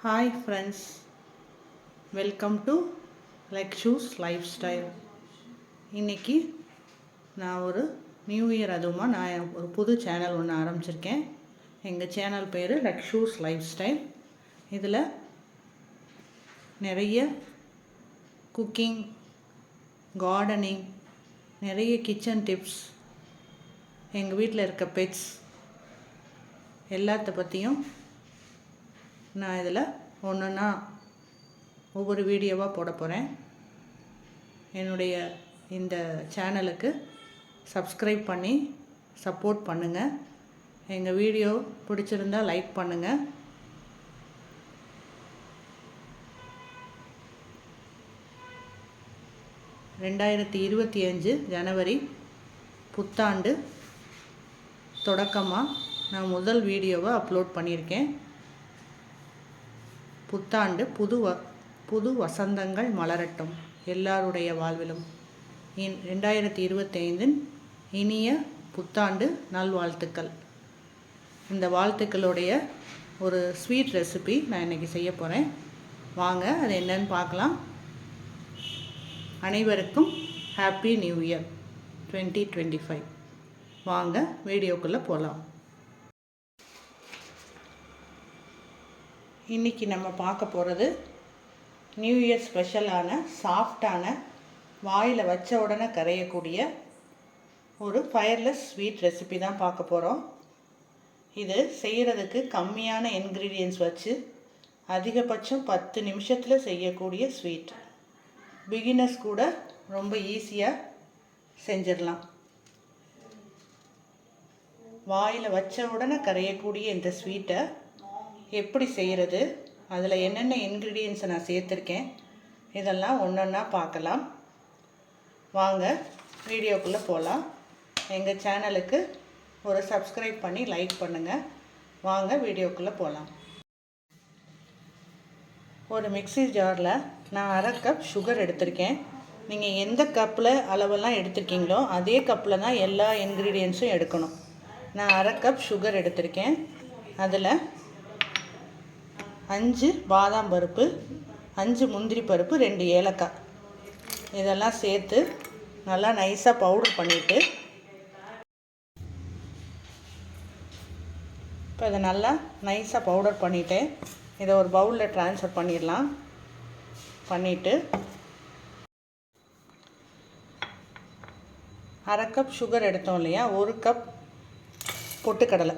Hi friends, welcome to Lakshus Lifestyle. இன்னைக்கு நான் ஒரு நியூ இயர் அதுவுமா நான் ஒரு புது சேனல் ஒன்று ஆரம்பிச்சிருக்கேன். எங்கள் சேனல் பேர் லக்ஷூஸ் லைஃப் ஸ்டைல். இதில் நிறைய குக்கிங், கார்டனிங், நிறைய கிச்சன் டிப்ஸ், எங்கள் வீட்டில் இருக்க பெட்ஸ் எல்லாத்த பற்றியும் நான் இதில் ஒன்றுன்னா ஒவ்வொரு வீடியோவாக போட போகிறேன். என்னுடைய இந்த சேனலுக்கு சப்ஸ்கிரைப் பண்ணி சப்போர்ட் பண்ணுங்கள். எங்கள் வீடியோ பிடிச்சிருந்தால் லைக் பண்ணுங்கள். (2025) ஜனவரி புத்தாண்டு தொடக்கமாக நான் முதல் வீடியோவை அப்லோட் பண்ணியிருக்கேன். புத்தாண்டு புது வசந்தங்கள் மலரட்டும் எல்லாருடைய வாழ்விலும். 2025 இனிய புத்தாண்டு நல்வாழ்த்துக்கள். இந்த வாழ்த்துக்களுடைய ஒரு ஸ்வீட் ரெசிபி நான் இன்றைக்கி செய்ய போகிறேன். வாங்க அது என்னன்னு பார்க்கலாம். அனைவருக்கும் ஹாப்பி நியூ இயர் 2025. வாங்க வீடியோக்குள்ளே போகலாம். இன்றைக்கி நம்ம பார்க்க போகிறது நியூ இயர் ஸ்பெஷலான சாஃப்டான, வாயில் வச்ச உடனே கரையக்கூடிய ஒரு ஃபயர்லெஸ் ஸ்வீட் ரெசிபி தான் பார்க்க போகிறோம். இது செய்கிறதுக்கு கம்மியான இன்க்ரீடியன்ட்ஸ் வச்சு அதிகபட்சம் 10 நிமிஷத்தில் செய்யக்கூடிய ஸ்வீட். பிகினர்ஸ் கூட ரொம்ப ஈஸியாக செஞ்சிடலாம். வாயில் வச்ச உடனே கரையக்கூடிய இந்த ஸ்வீட்டை எப்படி செய்கிறது, அதில் என்னென்ன இன்க்ரீடியன்ஸை நான் சேர்த்துருக்கேன், இதெல்லாம் ஒன்றொன்னா பார்க்கலாம். வாங்க வீடியோக்குள்ளே போகலாம். எங்கள் சேனலுக்கு ஒரு சப்ஸ்கிரைப் பண்ணி லைக் பண்ணுங்கள். வாங்க வீடியோக்குள்ளே போகலாம். ஒரு மிக்ஸி ஜாரில் நான் 1/2 கப் சுகர் எடுத்திருக்கேன். நீங்கள் எந்த கப்பில் அளவெல்லாம் எடுத்திருக்கீங்களோ அதே கப்பில் தான் எல்லா இன்க்ரீடியன்ஸும் எடுக்கணும். நான் 1/2 கப் சுகர் எடுத்திருக்கேன். அதில் 5 பாதாம் பருப்பு, 5 முந்திரி பருப்பு, 2 ஏலக்காய் இதெல்லாம் சேர்த்து நல்லா நைஸாக பவுடர் பண்ணிவிட்டு, இப்போ இதை நல்லா நைஸாக பவுடர் பண்ணிவிட்டு இதை ஒரு பவுலில் ட்ரான்ஸ்ஃபர் பண்ணிடலாம். பண்ணிவிட்டு 1/2 கப் சுகர் எடுத்தோம் இல்லையா, 1 கப் பொட்டுக்கடலை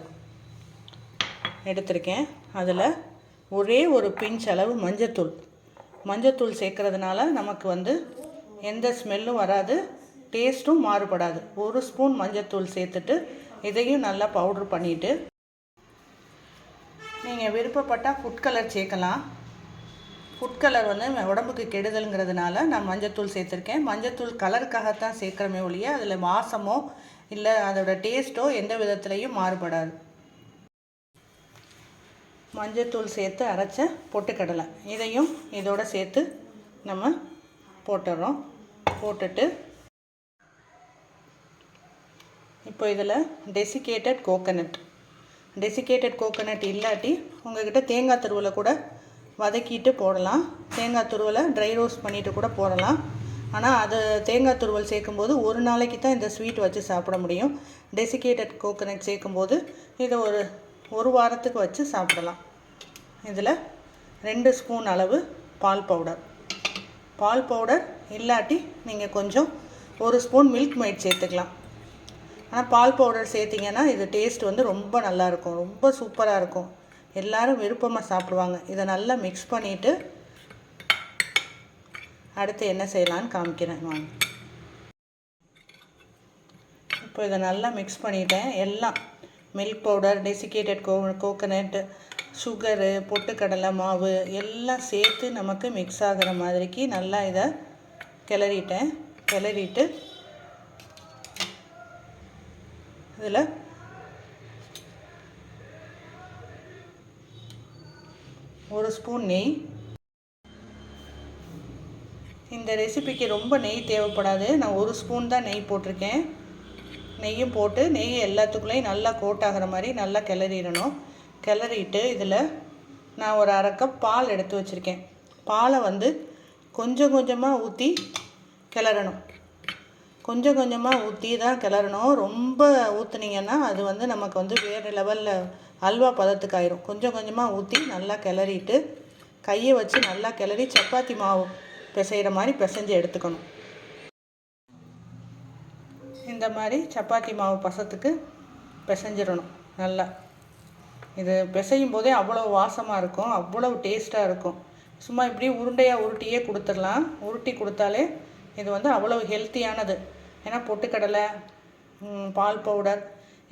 எடுத்திருக்கேன். அதில் ஒரே ஒரு பிஞ்ச் அளவு மஞ்சத்தூள் சேர்க்கறதுனால நமக்கு எந்த ஸ்மெல்லும் வராது, டேஸ்ட்டும் மாறுபடாது. 1 ஸ்பூன் மஞ்சத்தூள் சேர்த்துட்டு இதையும் நல்லா பவுட்ரு பண்ணிவிட்டு, நீங்கள் விருப்பப்பட்டால் ஃபுட் கலர் சேர்க்கலாம். ஃபுட் கலர் உடம்புக்கு கெடுதலுங்கிறதுனால நான் மஞ்சத்தூள் சேர்த்துருக்கேன். மஞ்சத்தூள் கலருக்காகத்தான் சேர்க்குறமே ஒழிய அதில் வாசமோ இல்லை அதோட டேஸ்ட்டோ எந்த விதத்துலேயும் மாறுபடாது. மஞ்சத்தூள் சேர்த்து அரைச்ச பொட்டுக்கடலை இதையும் இதோடு சேர்த்து நம்ம போட்டுடுறோம். போட்டுட்டு இப்போ இதில் டெசிகேட்டட் கோகனட் இல்லாட்டி உங்கள்கிட்ட தேங்காய் துருவலை கூட வதக்கிட்டு போடலாம். தேங்காய் துருவலை ட்ரை ரோஸ்ட் பண்ணிவிட்டு கூட போடலாம். ஆனால் அது தேங்காய் துருவல் சேர்க்கும்போது ஒரு நாளைக்கு தான் இந்த ஸ்வீட் வச்சு சாப்பிட முடியும். டெசிகேட்டட் கோகனட் சேர்க்கும்போது இதை ஒரு வாரத்துக்கு வச்சு சாப்பிடலாம். இதில் 2 ஸ்பூன் அளவு பால் பவுடர் இல்லாட்டி நீங்கள் கொஞ்சம் 1 ஸ்பூன் மில்க் மெய்ட் சேர்த்துக்கலாம். ஆனால் பால் பவுடர் சேர்த்திங்கன்னா இது டேஸ்ட் ரொம்ப நல்லாயிருக்கும், ரொம்ப சூப்பராக இருக்கும். எல்லோரும் விருப்பமாக சாப்பிடுவாங்க. இதை நல்லா மிக்ஸ் பண்ணிவிட்டு அடுத்து என்ன செய்யலான்னு காமிக்கிறேன் வாங்க. இப்போ இதை நல்லா மிக்ஸ் பண்ணிட்டேன். எல்லாம் milk powder, desiccated coconut, sugar, பொட்டுக்கடலை மாவு எல்லாம் சேர்த்து நமக்கு மிக்ஸ் ஆகிற மாதிரிக்கு நல்லா இதை கிளறிட்டு இதில் ஒரு ஸ்பூன் நெய். இந்த ரெசிபிக்கு ரொம்ப நெய் தேவைப்படாது. நான் 1 ஸ்பூன் தான் நெய் போட்டிருக்கேன். நெய்யும் போட்டு நெய் எல்லாத்துக்குள்ளேயும் நல்லா கோட் ஆகிற மாதிரி நல்லா கிளறிடணும். கிளறிட்டு இதில் நான் ஒரு அரை கப் பால் எடுத்து வச்சுருக்கேன். பாலை வந்து கொஞ்சம் கொஞ்சமாக ஊற்றி கிளறணும். கொஞ்சம் கொஞ்சமாக ஊற்றி தான் கிளறணும். ரொம்ப ஊற்றுனீங்கன்னா அது வந்து நமக்கு வந்து வேறு லெவலில் அல்வா பதத்துக்கு ஆயிரும். கொஞ்சம் கொஞ்சமாக ஊற்றி நல்லா கிளறிட்டு கையை வச்சு நல்லா கிளறி சப்பாத்தி மாவு பிசைகிற மாதிரி பிசைஞ்சு எடுத்துக்கணும். இந்த மாதிரி சப்பாத்தி மாவு பசத்துக்கு பிசைஞ்சிடணும் நல்லா. இது பிசையும் போதே அவ்வளோ வாசமாக இருக்கும், அவ்வளோ டேஸ்ட்டாக இருக்கும். சும்மா இப்படி உருண்டையாக உருட்டியே கொடுத்துடலாம். உருட்டி கொடுத்தாலே இது வந்து அவ்வளோ ஹெல்த்தியானது. ஏன்னா பொட்டுக்கடலை, பால் பவுடர்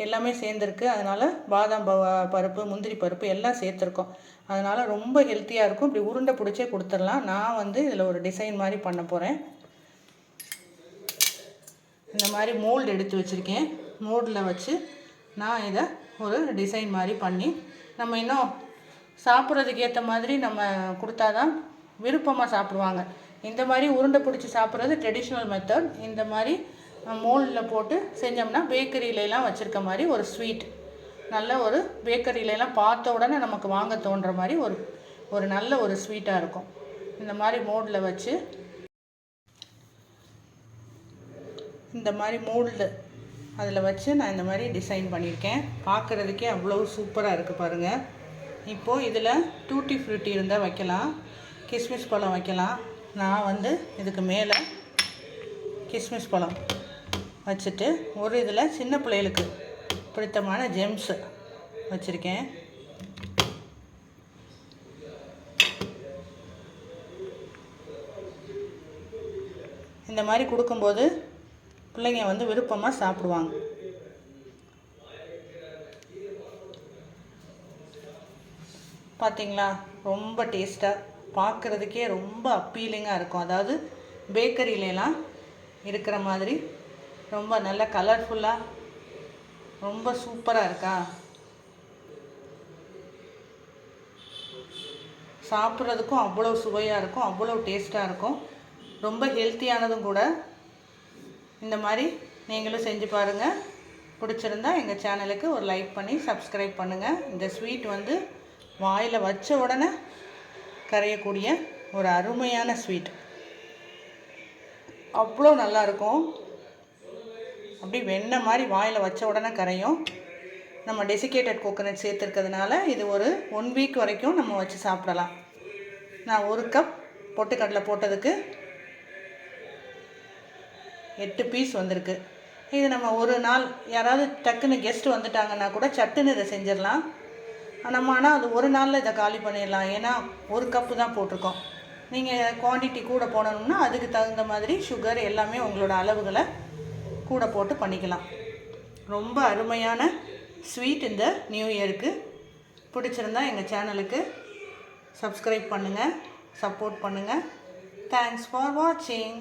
எல்லாமே சேர்ந்துருக்கு. அதனால் பாதாம் பருப்பு, முந்திரி பருப்பு எல்லாம் சேர்த்துருக்கோம். அதனால் ரொம்ப ஹெல்த்தியாக இருக்கும். இப்படி உருண்டை பிடிச்சே கொடுத்துடலாம். நான் வந்து இதில் ஒரு டிசைன் மாதிரி பண்ண போகிறேன். இந்த மாதிரி மோல்டு எடுத்து வச்சுருக்கேன். மோல்டில் வச்சு நான் இதை ஒரு டிசைன் மாதிரி பண்ணி நம்ம இன்னும் சாப்பிட்றதுக்கு ஏற்ற மாதிரி நம்ம கொடுத்தா தான் விருப்பமாக சாப்பிடுவாங்க. இந்த மாதிரி உருண்டை பிடிச்சி சாப்பிட்றது ட்ரெடிஷ்னல் மெத்தட். இந்த மாதிரி மோல்டில் போட்டு செஞ்சோம்னா பேக்கரியிலலாம் வச்சுருக்க மாதிரி ஒரு ஸ்வீட், நல்ல ஒரு பேக்கரியிலலாம் பார்த்த உடனே நமக்கு வாங்க தோன்ற மாதிரி ஒரு நல்ல ஒரு ஸ்வீட்டாக இருக்கும். இந்த மாதிரி மோல்டில் வச்சு இந்த மாதிரி மோல்டு அதில் வச்சு நான் இந்த மாதிரி டிசைன் பண்ணியிருக்கேன். பார்க்குறதுக்கே அவ்வளோ சூப்பராக இருக்குது பாருங்கள். இப்போது இதில் டூட்டி ஃப்ரூட்டி இருந்தால் வைக்கலாம், கிஸ்மிஸ் பழம் வைக்கலாம். நான் வந்து இதுக்கு மேலே கிஸ்மிஸ் பழம் வச்சுட்டு ஒரு இதில் சின்ன பிள்ளைகளுக்கு பிடித்தமான ஜெம்ஸு வச்சுருக்கேன். இந்த மாதிரி கொடுக்கும்போது பிள்ளைங்க வந்து விருப்பமாக சாப்பிடுவாங்க. பார்த்திங்களா, ரொம்ப டேஸ்ட்டாக, பார்க்குறதுக்கே ரொம்ப அப்பீலிங்காக இருக்கும். அதாவது பேக்கரியிலலாம் இருக்கிற மாதிரி ரொம்ப நல்ல கலர்ஃபுல்லாக ரொம்ப சூப்பராக இருக்கா. சாப்பிட்றதுக்கும் அவ்வளோ சுவையாக இருக்கும், அவ்வளோ டேஸ்ட்டாக இருக்கும். ரொம்ப ஹெல்த்தியானதும் கூட. இந்த மாதிரி நீங்களும் செஞ்சு பாருங்கள். பிடிச்சிருந்தா எங்கள் சேனலுக்கு ஒரு லைக் பண்ணி சப்ஸ்கிரைப் பண்ணுங்கள். இந்த ஸ்வீட் வந்து வாயில் வச்ச உடனே கரையக்கூடிய ஒரு அருமையான ஸ்வீட். அவ்வளோ நல்லாயிருக்கும். அப்படி வெண்ணெய் மாதிரி வாயில் வச்ச உடனே கரையும். நம்ம டெசிகேட்டட் கோகோனட் சேர்த்துருக்கிறதுனால இது ஒரு 1 வீக் வரைக்கும் நம்ம வச்சு சாப்பிடலாம். நான் 1 கப் பொட்டுக்கடலை போட்டதுக்கு 8 பீஸ் வந்திருக்கு. இது நம்ம ஒரு நாள் யாராவது டக்குன்னு கெஸ்ட்டு வந்துட்டாங்கன்னா கூட சட்டுன்னு இதை செஞ்சிடலாம். நம்ம ஆனால் அது ஒரு நாளில் இதை காலி பண்ணிடலாம். ஏன்னா 1 கப்பு தான் போட்டிருக்கோம். நீங்கள் குவான்டிட்டி கூட போடணும்னா அதுக்கு தகுந்த மாதிரி சுகர் எல்லாமே உங்களோட அளவுகளை கூட போட்டு பண்ணிக்கலாம். ரொம்ப அருமையான ஸ்வீட் இந்த நியூ இயருக்கு. பிடிச்சிருந்தா எங்கள் சேனலுக்கு சப்ஸ்கிரைப் பண்ணுங்கள், சப்போர்ட் பண்ணுங்கள். தேங்க்ஸ் ஃபார் வாட்சிங்.